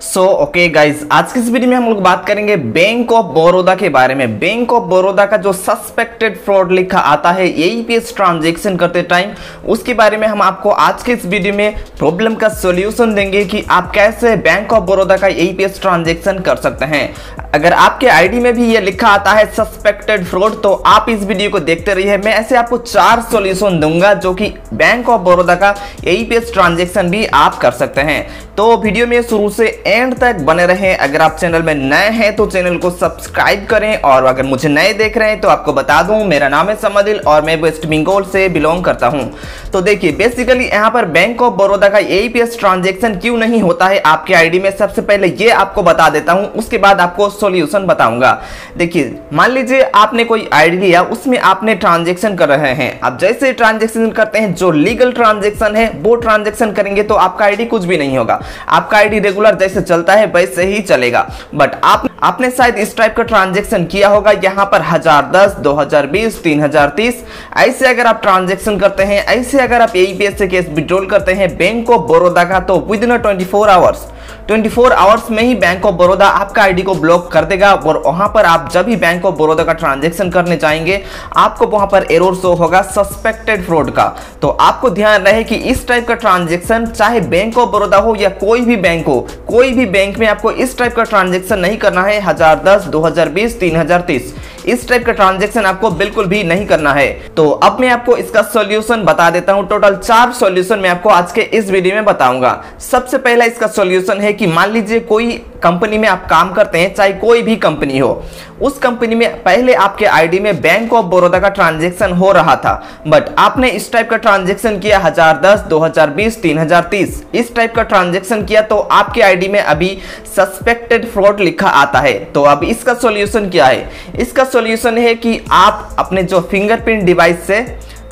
Okay guys, आज की इस वीडियो में हम लोग बात करेंगे बैंक ऑफ बड़ौदा के बारे में। बैंक ऑफ बड़ौदा का जो सस्पेक्टेड फ्रॉड लिखा आता है एईपीएस ट्रांजैक्शन करते टाइम, उसके बारे में हम आपको आज के इस वीडियो में प्रॉब्लम का सॉल्यूशन देंगे कि आप कैसे बैंक ऑफ बड़ौदा का एईपीएस ट्रांजैक्शन कर सकते हैं। अगर आपके आईडी में भी ये लिखा आता है सस्पेक्टेड फ्रॉड, तो आप इस वीडियो को देखते रहिए। मैं ऐसे आपको 4 सॉल्यूशन दूंगा जो कि बैंक ऑफ बड़ौदा का एईपीएस ट्रांजैक्शन भी आप कर सकते हैं। तो वीडियो में शुरू से एंड तक बने रहें। अगर आप चैनल में नए हैं तो चैनल को सब्सक्राइब करें, और अगर मुझे नए देख रहे हैं तो आपको बता दूं मेरा नाम है समदिल और मैं वेस्ट बंगाल से बिलोंग करता हूं। तो देखिए, बेसिकली यहां पर बैंक ऑफ बड़ौदा का एईपीएस ट्रांजैक्शन क्यों नहीं होता है आपके आईडी में, सबसे पहले ये आपको बता देता हूं, उसके बाद आपको सॉल्यूशन बताऊंगा। देखिए, मान लीजिए आपने कोई आईडी लिया, उसमें आपने ट्रांजैक्शन कर रहे हैं। अब जैसे ट्रांजैक्शन करते हैं, जो लीगल ट्रांजैक्शन है वो ट्रांजैक्शन करेंगे तो आपका आईडी कुछ भी नहीं होगा। आपका आईडी रेगुलर जैसे चलता है वैसे ही चलेगा। बट आपने शायद इस टाइप का ट्रांजैक्शन किया होगा, यहाँ पर 1010, 2020, 3030 ऐसे अगर आप ट्रांजैक्शन करते हैं, ऐसे अगर आप एईपीएस से केस विड्रॉल करते हैं बैंक ऑफ बड़ौदा का, तो विद इन 24 आवर्स में ही बैंक ऑफ बड़ौदा आपका आईडी को ब्लॉक कर देगा। और वहां पर आप जब भी बैंक ऑफ बड़ौदा का ट्रांजैक्शन करने जाएंगे, आपको वहां पर एरर शो होगा सस्पेक्टेड फ्रॉड का। तो आपको ध्यान रहे कि इस टाइप का ट्रांजैक्शन चाहे बैंक ऑफ बड़ौदा हो या कोई भी बैंक हो, कोई भी बैंक में आपको इस टाइप का ट्रांजैक्शन नहीं करना है। 1010, 2020, 3030 इस टाइप का ट्रांजैक्शन आपको बिल्कुल भी नहीं करना है। तो अब मैं आपको इसका सॉल्यूशन बता देता हूं। टोटल 4 सॉल्यूशन मैं आपको आज के इस वीडियो में बताऊंगा। सबसे पहला इसका सॉल्यूशन है कि मान लीजिए कोई कंपनी में आप काम करते हैं, चाहे कोई भी कंपनी हो, उस कंपनी में पहले आपके आईडी में बैंक ऑफ बड़ौदा का ट्रांजैक्शन हो रहा था, बट आपने इस टाइप का ट्रांजैक्शन किया 1010, 2020, 3030 इस टाइप का ट्रांजैक्शन किया, तो आपके आईडी में अभी सस्पेक्टेड फ्रॉड लिखा आता है। तो अब इसका सॉल्यूशन क्या है? इसका सॉल्यूशन है कि आप अपने जो फिंगरप्रिंट डिवाइस से,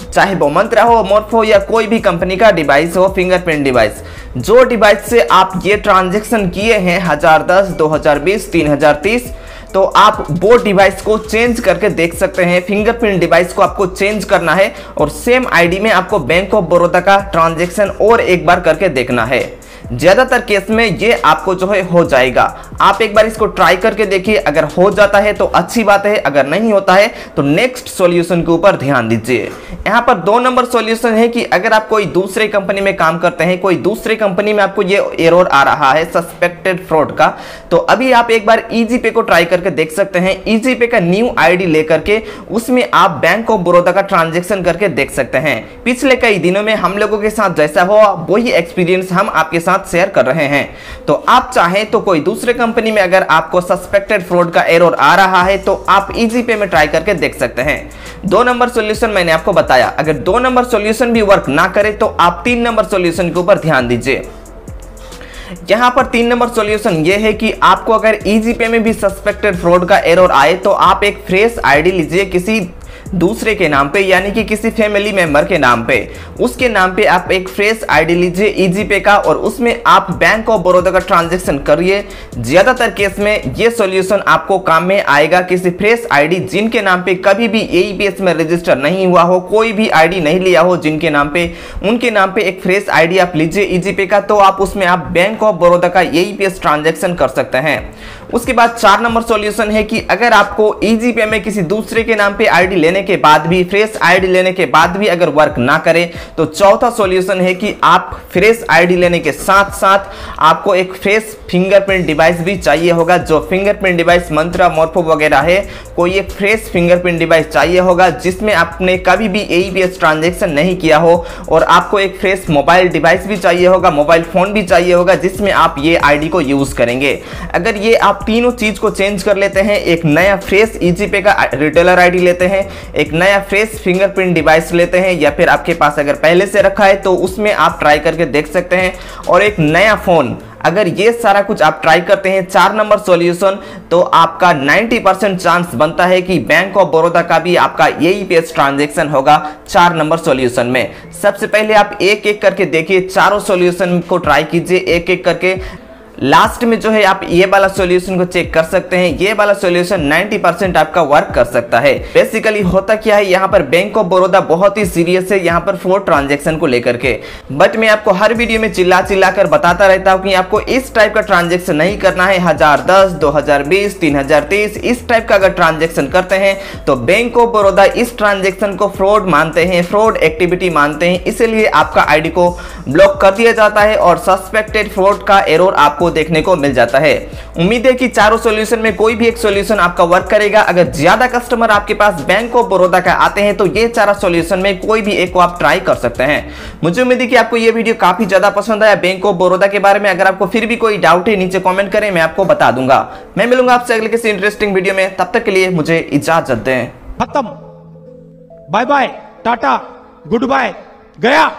चाहे वो मंत्रा हो, मोर्फो या कोई भी कंपनी का डिवाइस हो, फिंगरप्रिंट डिवाइस, जो डिवाइस से आप ये ट्रांजैक्शन किए हैं 1010, 2020, 3030, तो आप वो डिवाइस को चेंज करके देख सकते हैं। फिंगरप्रिंट डिवाइस को आपको चेंज करना है और सेम आईडी में आपको बैंक ऑफ बड़ौदा का ट्रांजैक्शन और एक बार करके देखना है। ज्यादातर केस में ये आपको जो है हो जाएगा। आप एक बार इसको ट्राई करके देखिए, अगर हो जाता है तो अच्छी बात है, अगर नहीं होता है तो नेक्स्ट सॉल्यूशन के ऊपर ध्यान दीजिए। यहाँ पर 2 नंबर सॉल्यूशन है कि अगर आप कोई दूसरे कंपनी में काम करते हैं, कोई दूसरे कंपनी में आपको ये एरर आ रहा है सस्पेक्टेड फ्रॉड का, तो अभी आप एक बार ईजीपे को ट्राई करके देख सकते हैं। ईजीपे का न्यू आईडी लेकर के उसमें आप बैंक ऑफ बड़ौदा का ट्रांजैक्शन करके देख सकते हैं। पिछले कई दिनों में हम लोगों के साथ जैसा हुआ वही एक्सपीरियंस हम आपके साथ शेयर कर रहे हैं। तो आप चाहें तो कोई दूसरे कंपनी में अगर आपको सस्पेक्टेड फ्रॉड का एरर आ रहा है, तो आप ईजीपे में ट्राई करके देख सकते हैं। 2 नंबर सॉल्यूशन मैंने आपको बताया। अगर 2 नंबर सॉल्यूशन भी वर्क ना करे तो आप 3 नंबर सॉल्यूशन के ऊपर ध्यान दीजिए। यहां पर 3 नंबर सॉल्यूशन यह है कि आपको अगर ईजीपे में भी सस्पेक्टेड फ्रॉड का एरर आए, तो आप एक फ्रेश आईडी लीजिए किसी दूसरे के नाम पे, यानी कि किसी फैमिली मेंबर के नाम पे, उसके नाम पे आप एक फ्रेश आईडी लीजिए ईजीपे का, और उसमें आप बैंक ऑफ बड़ौदा का ट्रांजैक्शन करिए। ज्यादातर केस में ये सॉल्यूशन आपको काम में आएगा। किसी फ्रेश आईडी जिनके नाम पे कभी भी एईपीएस में रजिस्टर नहीं हुआ हो, कोई भी आईडी नहीं लिया हो जिनके नाम पे, उनके नाम पे एक फ्रेश आईडी आप लीजिए ईजीपे का, तो आप उसमें आप बैंक ऑफ बड़ौदा का एईपीएस ट्रांजैक्शन कर सकते हैं। उसके बाद 4 नंबर सॉल्यूशन है कि अगर आपको ईजीपे में किसी दूसरे के नाम पे आईडी लेने के बाद भी, फ्रेश आईडी लेने के बाद भी अगर वर्क ना करे, तो चौथा सॉल्यूशन है कि आप फ्रेश आईडी लेने के साथ साथ आपको एक फ्रेश फिंगरप्रिंट डिवाइस भी चाहिए होगा। जो फिंगरप्रिंट डिवाइस मंत्रा, मोर्फो वगैरह है, कोई एक फ्रेश फिंगरप्रिंट डिवाइस चाहिए होगा जिसमें आपने कभी भी एईपीएस ट्रांजैक्शन नहीं किया हो, और आपको एक फ्रेश मोबाइल डिवाइस भी चाहिए होगा, मोबाइल फोन भी चाहिए होगा जिसमें आप ये आईडी को यूज करेंगे। अगर ये आप तीनों चीज को चेंज कर लेते हैं, एक नया फ्रेश ईजीपे का रिटेलर आईडी लेते हैं, एक नया फ्रेश फिंगरप्रिंट डिवाइस लेते हैं, या फिर आपके पास अगर पहले से रखा है तो उसमें आप ट्राई करके देख सकते हैं, और एक नया फोन, अगर ये सारा कुछ आप ट्राई करते हैं 4 नंबर सॉल्यूशन, तो आपका 90% चांस बनता है कि बैंक ऑफ बड़ौदा का भी आपका एईपीएस ट्रांजैक्शन होगा 4 नंबर सॉल्यूशन में। सबसे पहले आप एक एक करके देखिए, चारों सॉल्यूशन को ट्राई कीजिए एक एक करके। लास्ट में जो है आप ये वाला सॉल्यूशन को चेक कर सकते हैं। ये वाला सॉल्यूशन 90% आपका वर्क कर सकता है। बेसिकली होता क्या है, यहाँ पर बैंक ऑफ बड़ौदा बहुत ही सीरियस है यहाँ पर फ्रॉड ट्रांजैक्शन को लेकर के। बट मैं आपको हर वीडियो में चिल्ला चिल्ला कर बताता रहता हूँ कि आपको इस टाइप का ट्रांजैक्शन नहीं करना है। 1010, 2020, 3023 इस टाइप का अगर ट्रांजैक्शन करते हैं तो बैंक ऑफ बड़ौदा इस ट्रांजैक्शन को फ्रॉड मानते हैं, फ्रॉड एक्टिविटी मानते हैं, इसलिए आपका आईडी को ब्लॉक कर दिया जाता है और सस्पेक्टेड फ्रॉड का एरर आपको देखने को मिल जाता है। उम्मीद है कि चारों सॉल्यूशन में कोई भी एक सॉल्यूशन आपका वर्क करेगा। अगर ज्यादा कस्टमर आपके पास बैंक ऑफ बड़ौदा का आते हैं तो ये चारों सॉल्यूशन में कोई भी एक को आप ट्राई कर सकते हैं। मुझे उम्मीद है कि आपको ये वीडियो काफी ज्यादा पसंद आया बैंक ऑफ बड़ौदा के बारे में। अगर आपको फिर भी कोई डाउट है नीचे कमेंट करें, मैं आपको बता दूंगा। मैं मिलूंगा आपसे अगले किसी इंटरेस्टिंग वीडियो में, तब तक के लिए मुझे इजाजत दें। खत्म, bye bye, tata, good bye, गया।